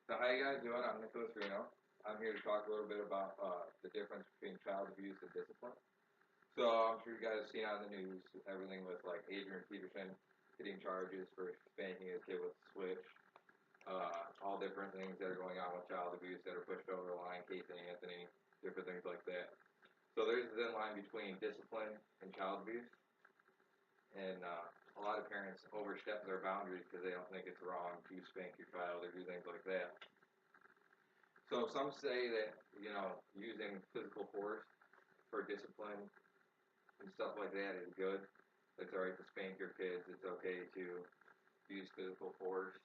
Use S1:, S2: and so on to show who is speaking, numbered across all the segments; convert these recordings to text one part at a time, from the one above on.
S1: So how you guys doing? I'm Nicholas Reno. I'm here to talk a little bit about the difference between child abuse and discipline. So I'm sure you guys have seen on the news everything with like Adrian Peterson getting charges for spanking his kid with a switch. All different things that are going on with child abuse that are pushed over the line, Casey Anthony, different things like that. So there's a thin line between discipline and child abuse, and a lot of parents overstep their boundaries because they don't think it's wrong to spank your child or do things like that. So some say that, using physical force for discipline and stuff like that is good. It's alright to spank your kids. It's okay to use physical force,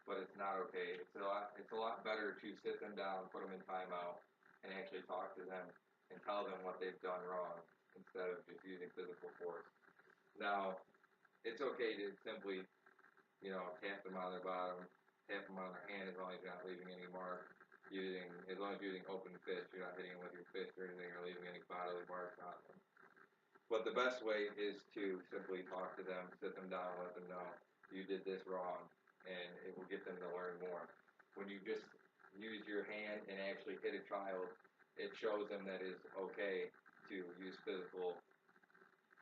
S1: but it's not okay. It's a lot better to sit them down, put them in timeout, and actually talk to them and tell them what they've done wrong instead of just using physical force. Now, it's okay to simply, tap them on their bottom, tap them on their hand as long as you're not leaving any mark. As long as you're using open fist, you're not hitting them with your fist or anything or leaving any bodily marks on them. But the best way is to simply talk to them, sit them down, let them know you did this wrong, and it will get them to learn more. When you just use your hand and actually hit a child, it shows them that it's okay to use physical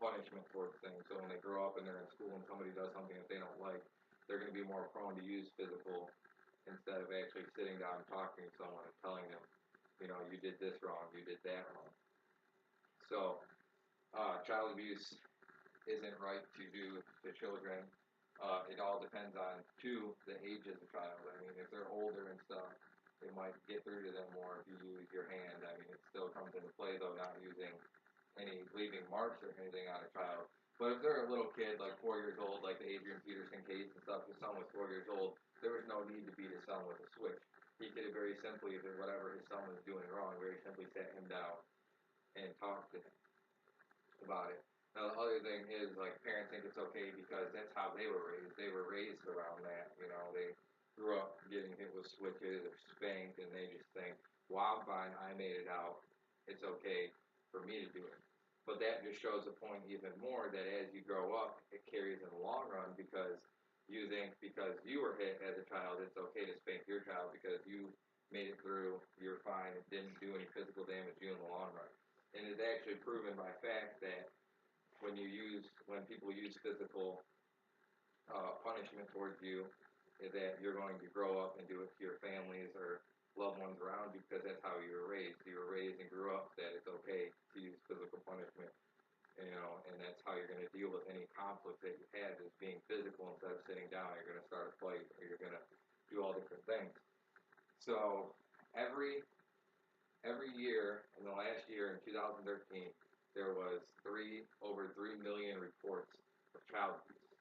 S1: punishment towards things. So when they grow up and they're in school and somebody does something that they don't like, they're going to be more prone to use physical instead of actually sitting down and talking to someone and telling them, you did this wrong, you did that wrong. So, child abuse isn't right to do to children. It all depends on, two, the age of the child. I mean, if they're older and stuff, it might get through to them more if you use your hand. I mean, it still comes into play, though, not using leaving marks or anything on a child. But if they're a little kid, like 4 years old, like the Adrian Peterson case and stuff, his son was 4 years old, there was no need to beat his son with a switch. He could have very simply, if whatever his son was doing wrong, very simply sat him down and talked to him about it. Now the other thing is, like, parents think it's okay because that's how they were raised. They were raised around that. They grew up getting hit with switches or spanked, and they just think, "Well, I'm fine. I made it out. It's okay for me to do it." But that just shows the point even more that as you grow up, it carries in the long run because you think because you were hit as a child, it's okay to spank your child because you made it through, you're fine, it didn't do any physical damage to you in the long run. And it's actually proven by fact that when people use physical punishment towards you, that you're going to grow up and do it to your families or loved ones around you because that's how you were raised. You were raised and grew up that it's okay to use physical punishment, and that's how you're going to deal with any conflict that you have is being physical instead of sitting down. You're going to start a fight or you're going to do all different things. So every year in the last year in 2013, there was over 3 million reports of child abuse.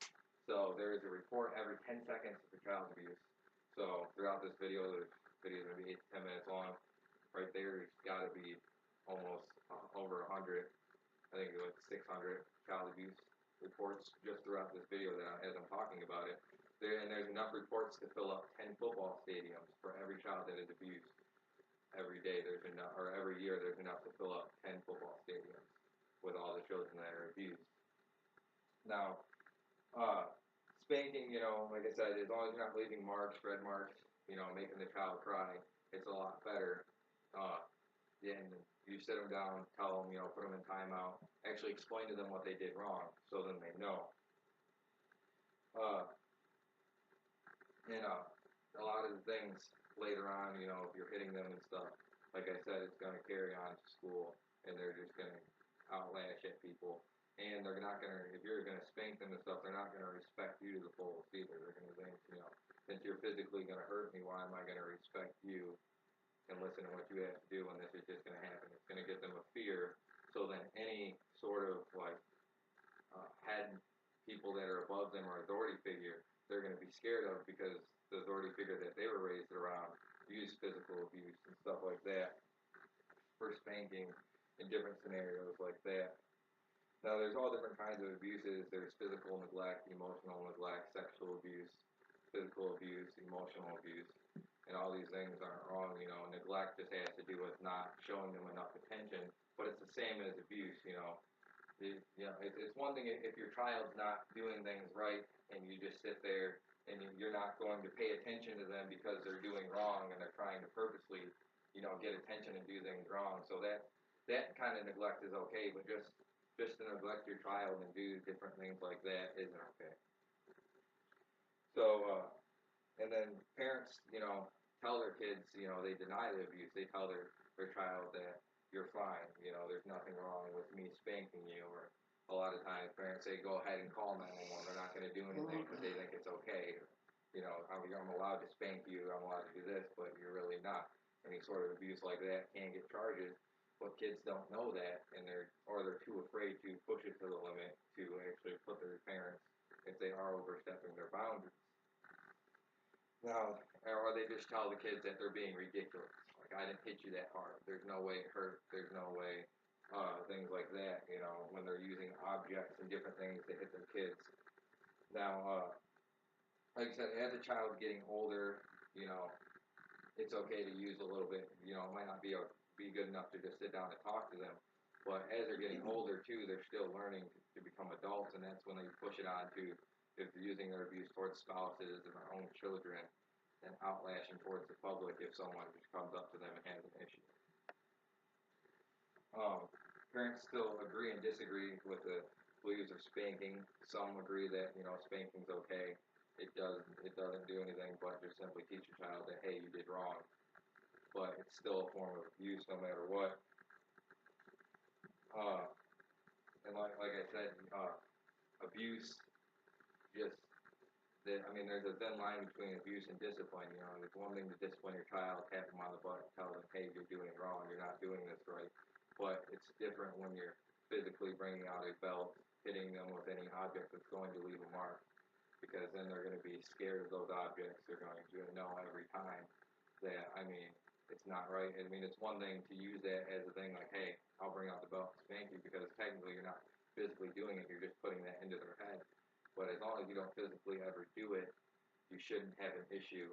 S1: So there is a report every 10 seconds for child abuse. So throughout this video, the video is going to be 8 to 10 minutes long. Right there's got to be almost over 100. I think it's like 600 child abuse reports just throughout this video as I'm talking about it. There's enough reports to fill up 10 football stadiums for every child that is abused every day there's enough, or every year there's enough to fill up 10 football stadiums with all the children that are abused. Now, uh, spanking, like I said, as long as you're not leaving marks, red marks, making the child cry, it's a lot better. Uh, then you sit them down, tell them, put them in timeout, actually explain to them what they did wrong, so then they know. Uh, a lot of the things later on, if you're hitting them and stuff, like I said, it's going to carry on to school, and they're just going to outlash at people. And they're not going to, if you're going to spank them and stuff, they're not going to respect you to the fullest either. They're going to think, since you're physically going to hurt me, why am I going to respect you and listen to what you have to do when this is just going to happen? It's going to get them a fear, so then any sort of like head people that are above them or authority figure, they're going to be scared of because the authority figure that they were raised around used physical abuse and stuff like that for spanking in different scenarios like that. Now, there's all different kinds of abuses. There's physical neglect, emotional neglect, sexual abuse, physical abuse, emotional abuse, and all these things aren't wrong. Neglect just has to do with not showing them enough attention, but it's the same as abuse. It's one thing if your child's not doing things right and you just sit there and you're not going to pay attention to them because they're doing wrong and they're trying to purposely, get attention and do things wrong. So that kind of neglect is okay, but just to neglect your child and do different things like that isn't okay. So, and then parents, tell their kids, they deny the abuse. They tell their child that you're fine, there's nothing wrong with me spanking you. Or a lot of times parents say, go ahead and call 911. They're not going to do anything because they think it's okay. I'm allowed to spank you, I'm allowed to do this, but you're really not. Any sort of abuse like that can get charges, but kids don't know that, and they're too afraid to push it to the limit to actually put their parents if they are overstepping their boundaries. Now, or they just tell the kids that they're being ridiculous. Like, I didn't hit you that hard. There's no way it hurt. There's no way, things like that, when they're using objects and different things to hit their kids. Now, like I said, as the child's getting older, it's okay to use a little bit. It might not be good enough to just sit down and talk to them. But as they're getting older too, they're still learning to become adults, and that's when they push it on to, if they're using their abuse towards spouses and their own children, and outlashing towards the public if someone just comes up to them and has an issue. Parents still agree and disagree with the beliefs of spanking. Some agree that spanking's okay. It doesn't do anything but just simply teach your child that, hey, you did wrong. But it's still a form of abuse no matter what. Uh, and like I said, abuse just there's a thin line between abuse and discipline. It's one thing to discipline your child, tap them on the butt, tell them, hey, you're doing it wrong, you're not doing this right. But it's different when you're physically bringing out a belt, hitting them with any object that's going to leave a mark, because then they're going to be scared of those objects. They're going to know every time that, it's not right. It's one thing to use that as a thing like, hey, I'll bring out the belt and spank you, because technically you're not physically doing it, you're just putting that into their head. But as long as you don't physically ever do it, you shouldn't have an issue,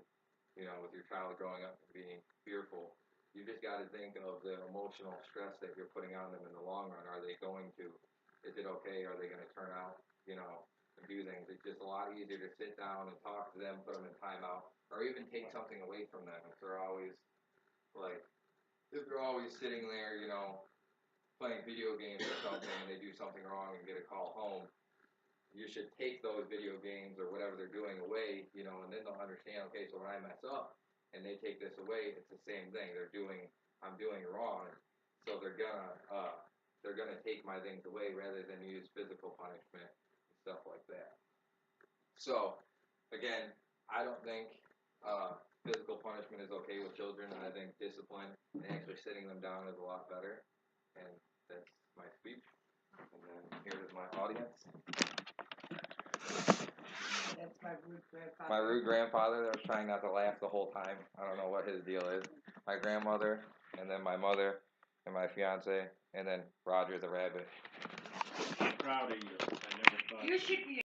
S1: with your child growing up and being fearful. You just got to think of the emotional stress that you're putting on them in the long run. Are they going to? Is it okay? Are they going to turn out, and do things? It's just a lot easier to sit down and talk to them, put them in timeout, or even take something away from them if they're always like, if they're always sitting there, playing video games or something, and they do something wrong and get a call home. You should take those video games or whatever they're doing away, and then they'll understand, okay, so when I mess up and they take this away, it's the same thing. I'm doing wrong, so they're gonna take my things away rather than use physical punishment and stuff like that. So, again, I don't think physical punishment is okay with children, and I think discipline and actually sitting them down is a lot better. And that's my speech. And then here's my audience.
S2: That's my rude grandfather.
S1: My rude grandfather that was trying not to laugh the whole time. I don't know what his deal is. My grandmother, and then my mother, and my fiance, and then Roger the rabbit.
S3: I'm proud of you. I never thought.
S2: You should be